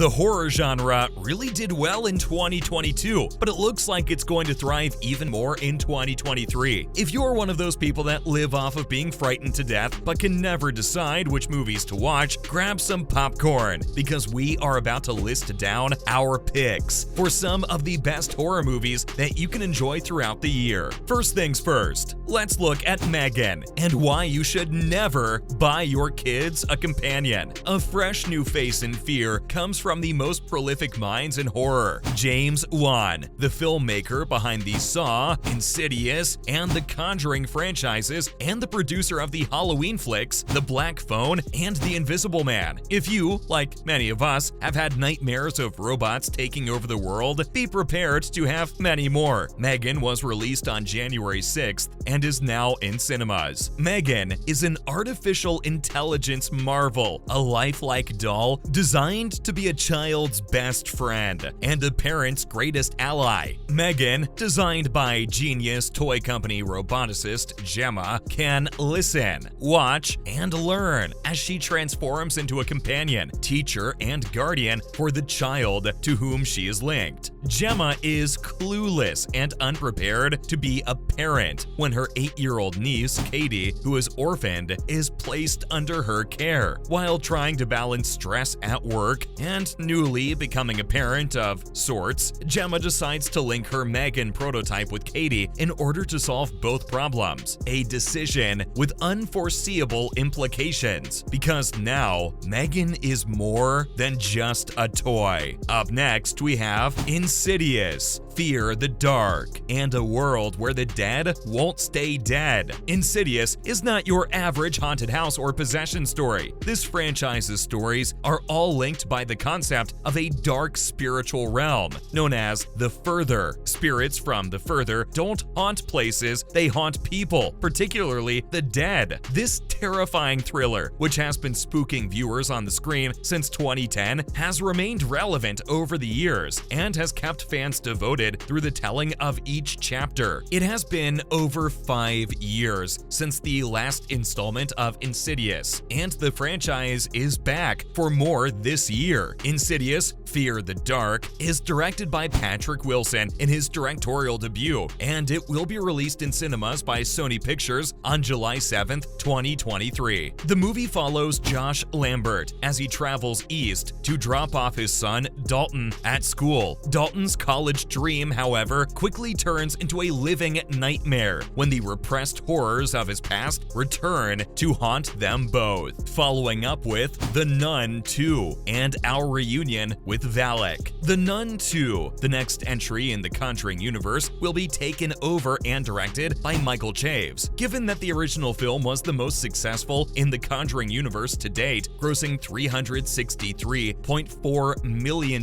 The horror genre really did well in 2022, but it looks like it's going to thrive even more in 2023. If you're one of those people that live off of being frightened to death but can never decide which movies to watch, grab some popcorn, because we are about to list down our picks for some of the best horror movies that you can enjoy throughout the year. First things first, let's look at Megan and why you should never buy your kids a companion. A fresh new face in fear comes from the most prolific minds in horror, James Wan, the filmmaker behind the Saw, Insidious, and the Conjuring franchises, and the producer of the Halloween flicks, The Black Phone, and The Invisible Man. If you, like many of us, have had nightmares of robots taking over the world, be prepared to have many more. Megan was released on January 6th and is now in cinemas. Megan is an artificial intelligence marvel, a lifelike doll designed to be a child's best friend and a parent's greatest ally. Megan, designed by genius toy company roboticist Gemma, can listen, watch, and learn as she transforms into a companion, teacher, and guardian for the child to whom she is linked. Gemma is clueless and unprepared to be a parent when her 8-year-old niece, Katie, who is orphaned, is placed under her care. While trying to balance stress at work and newly becoming a parent of sorts, Gemma decides to link her Megan prototype with Katie in order to solve both problems. A decision with unforeseeable implications, because now Megan is more than just a toy. Up next, we have Insidious, Fear the Dark, and a world where the dead won't stay dead. Insidious is not your average haunted house or possession story. This franchise's stories are all linked by the concept of a dark spiritual realm known as the Further. Spirits from the Further don't haunt places, they haunt people, particularly the dead. This terrifying thriller, which has been spooking viewers on the screen since 2010, has remained relevant over the years and has kept fans devoted through the telling of each chapter. It has been over 5 years since the last installment of Insidious, and the franchise is back for more this year. Insidious, Fear the Dark is directed by Patrick Wilson in his directorial debut, and it will be released in cinemas by Sony Pictures on July 7th, 2023. The movie follows Josh Lambert as he travels east to drop off his son, Dalton, at school. Dalton's college dream, however, quickly turns into a living nightmare when the repressed horrors of his past return to haunt them both. Following up with The Nun 2 and our reunion with Valak. The Nun 2, the next entry in the Conjuring universe, will be taken over and directed by Michael Chaves. Given that the original film was the most successful in the Conjuring universe to date, grossing $363.4 million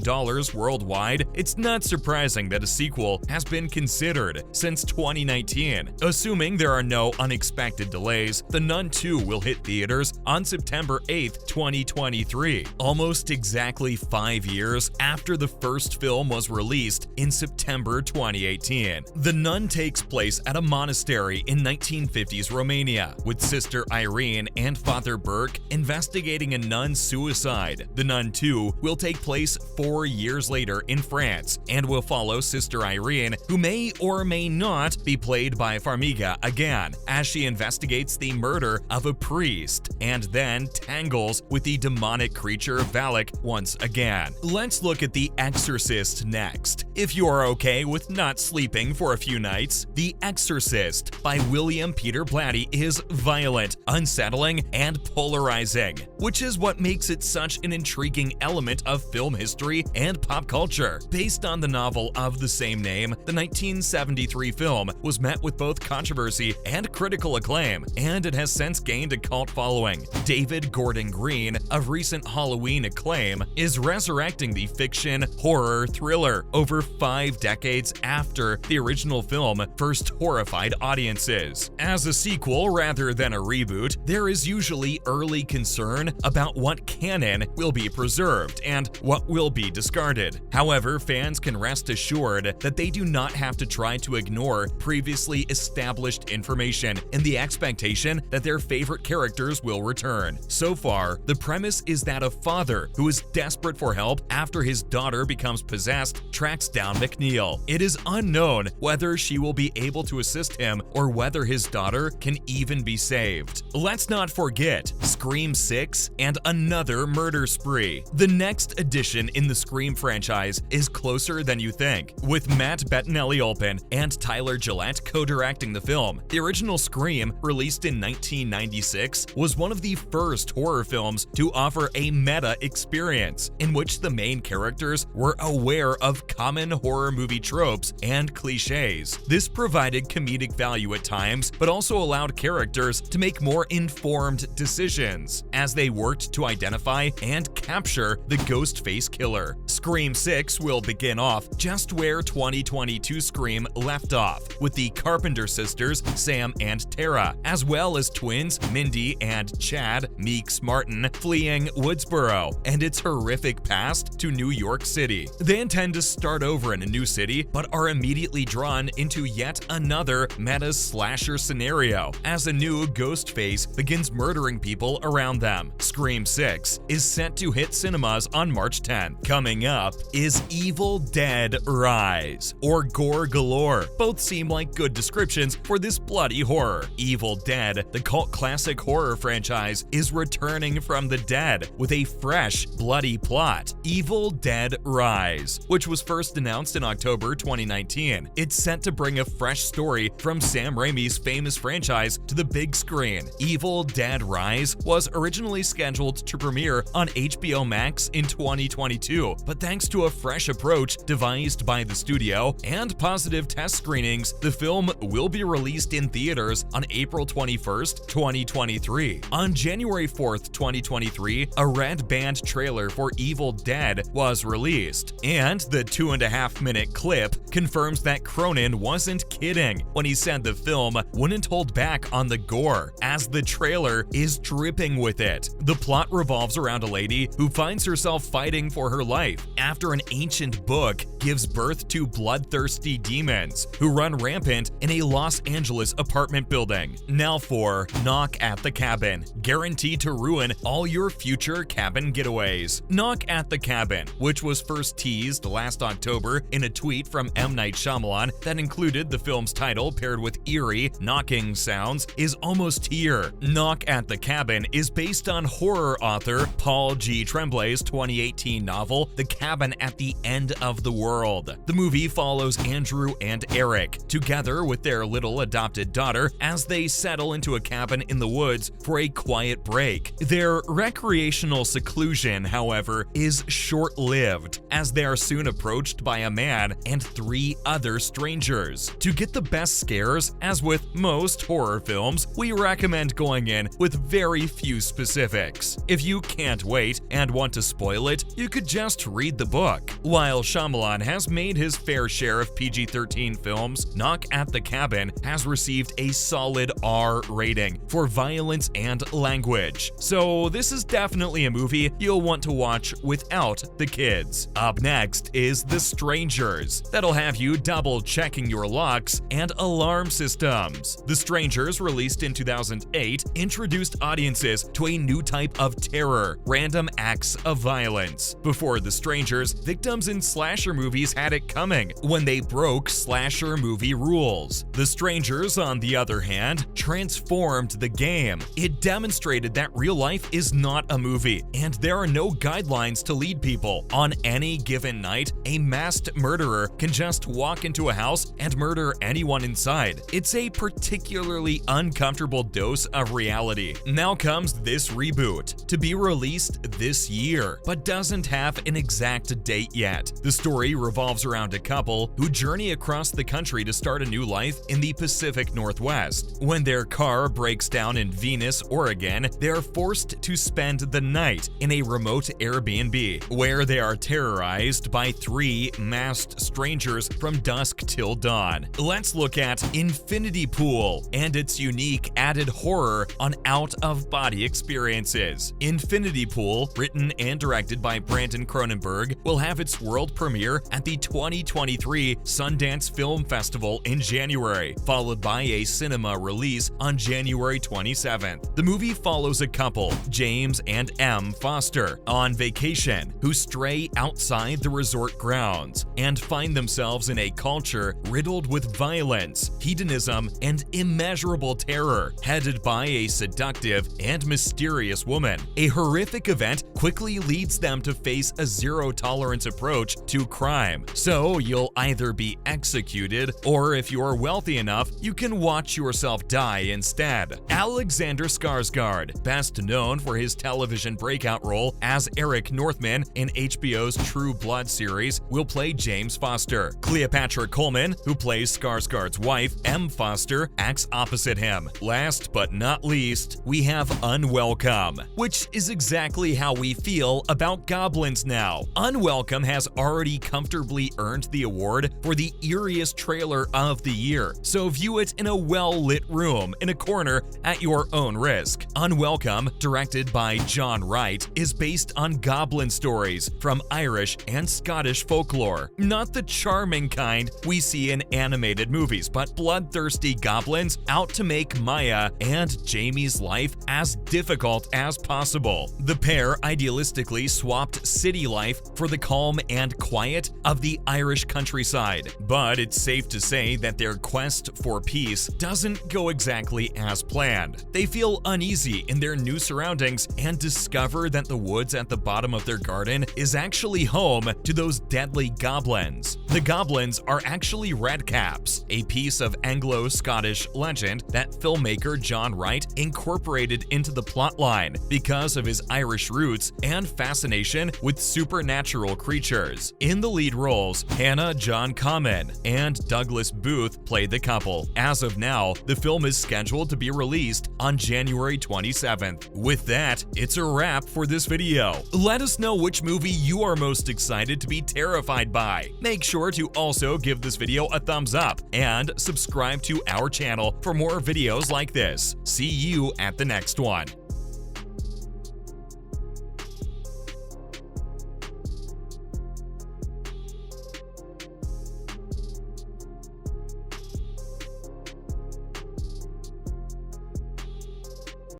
worldwide, it's not surprising that a sequel has been considered since 2019. Assuming there are no unexpected delays, The Nun 2 will hit theaters on September 8th, 2023, almost exactly 5 years after the first film was released in September 2018. The Nun takes place at a monastery in 1950s Romania, with Sister Irene and Father Burke investigating a nun's suicide. The Nun 2 will take place 4 years later in France and will follow Sister Irene, who may or may not be played by Farmiga again, as she investigates the murder of a priest and then tangles with the demonic creature Valak once again. Let's look at The Exorcist next. If you're okay with not sleeping for a few nights, The Exorcist by William Peter Blatty is violent, unsettling, and polarizing, which is what makes it such an intriguing element of film history and pop culture. Based on the novel of the same name, the 1973 film was met with both controversy and critical acclaim, and it has since gained a cult following. David Gordon Green, of recent Halloween acclaim, is resurrecting the fiction horror thriller over 5 decades after the original film first horrified audiences. As a sequel rather than a reboot, there is usually early concern about what canon will be preserved and what will be discarded. However, fans can rest assured assured that they do not have to try to ignore previously established information in the expectation that their favorite characters will return. So far, the premise is that a father who is desperate for help after his daughter becomes possessed tracks down McNeil. It is unknown whether she will be able to assist him or whether his daughter can even be saved. Let's not forget Scream 6 and another murder spree. The next addition in the Scream franchise is closer than you think, with Matt Bettinelli-Olpin and Tyler Gillette co-directing the film. The original Scream, released in 1996, was one of the first horror films to offer a meta experience in which the main characters were aware of common horror movie tropes and cliches. This provided comedic value at times, but also allowed characters to make more informed decisions as they worked to identify and capture the Ghostface killer. Scream 6 will begin off just where 2022 Scream left off, with the Carpenter sisters, Sam and Tara, as well as twins Mindy and Chad Meeks Martin, fleeing Woodsboro and its horrific past to New York City. They intend to start over in a new city, but are immediately drawn into yet another meta slasher scenario as a new Ghostface begins murdering people around them. Scream 6 is set to hit cinemas on March 10th. Coming up is Evil Dead Rise, or Gore Galore. Both seem like good descriptions for this bloody horror. Evil Dead, the cult classic horror franchise, is returning from the dead with a fresh, bloody plot. Evil Dead Rise, which was first announced in October 2019. It's set to bring a fresh story from Sam Raimi's famous franchise to the big screen. Evil Dead Rise was originally scheduled to premiere on HBO Max in 2022, but thanks to a fresh approach devised by the studio and positive test screenings, the film will be released in theaters on April 21st, 2023. On January 4th, 2023, a red band trailer for Evil Dead was released, and the 2.5-minute clip confirms that Cronin wasn't kidding when he said the film wouldn't hold back on the gore, as the trailer is dripping with it. The plot revolves around a lady who finds herself fighting for her life after an ancient book gives birth to bloodthirsty demons who run rampant in a Los Angeles apartment building. Now for Knock at the Cabin, guaranteed to ruin all your future cabin getaways. Knock at the Cabin, which was first teased last October in a tweet from M. Night Shyamalan that included the film's title paired with eerie, knocking sounds, is almost here. Knock at the Cabin is based on horror author Paul G. Tremblay's 2018 novel, The Cabin at the End of the World. The movie follows Andrew and Eric, together with their little adopted daughter, as they settle into a cabin in the woods for a quiet break. Their recreational seclusion, however, is short-lived, as they are soon approached by a man and 3 other strangers. To get the best scares, as with most horror films, we recommend going in with very few specifics. If you can't wait and want to spoil it, you could just read the book. While Shyamalan has made his fair share of PG-13 films, Knock at the Cabin has received a solid R rating for violence and language. So this is definitely a movie you'll want to watch without the kids. Up next is The Strangers. That'll have you double checking your locks and alarm systems. The Strangers, released in 2008, introduced audiences to a new type of terror, random acts of violence. Before The Strangers, victims in slasher movies had it coming when they broke slasher movie rules. The Strangers, on the other hand, transformed the game. It demonstrated that real life is not a movie, and there are no guidelines to lead people. On any given night, a masked murderer can just walk into a house and murder anyone inside. It's a particularly uncomfortable dose of reality. Now comes this reboot, to be released this year, but doesn't have an exact date yet. The story revolves around a couple who journey across the country to start a new life in the Pacific Northwest. When their car breaks down in Venus, Oregon, they are forced to spend the night in a remote Airbnb, where they are terrorized by 3 masked strangers from dusk till dawn. Let's look at Infinity Pool and its unique added horror on out-of-body experiences. Infinity Pool, written and directed by Brandon Cronenberg, will have its world premiere at the 2023 Sundance Film Festival in January, followed by a cinema release on January 27th. The movie follows a couple, James and M. Foster, on vacation, who stray outside the resort grounds and find themselves in a culture riddled with violence, hedonism, and immeasurable terror, headed by a seductive and mysterious woman. A horrific event quickly leads them to face a zero-tolerance approach to crime. So you'll either be executed, or if you're wealthy enough, you can watch yourself die instead. Alexander Skarsgård, best known for his television breakout role as Eric Northman in HBO's True Blood series, will play James Foster. Cleopatra Coleman, who plays Skarsgård's wife, M. Foster, acts opposite him. Last but not least, we have Unwelcome, which is exactly how we feel about goblins now. Unwelcome has already comfortably earned the award for the eeriest trailer of the year, so view it in a well-lit room in a corner at your own risk. Unwelcome, directed by John Wright, is based on goblin stories from Irish and Scottish folklore. Not the charming kind we see in animated movies, but bloodthirsty goblins out to make Maya and Jamie's life as difficult as possible. The pair idealistically swapped city life for the calm and quiet of the Irish countryside, but it's safe to say that their quest for peace doesn't go exactly as planned. They feel uneasy in their new surroundings and discover that the woods at the bottom of their garden is actually home to those deadly goblins. The goblins are actually redcaps, a piece of Anglo-Scottish legend that filmmaker John Wright incorporated into the plotline because of his Irish roots and fascination with supernatural creatures. In the lead roles, Hannah John Kamen and Douglas Booth play the couple. As of now, the film is scheduled to be released on January 27th. With that, it's a wrap for this video. Let us know which movie you are most excited to be terrified by. Make sure to also give this video a thumbs up and subscribe to our channel for more videos like this. See you at the next one.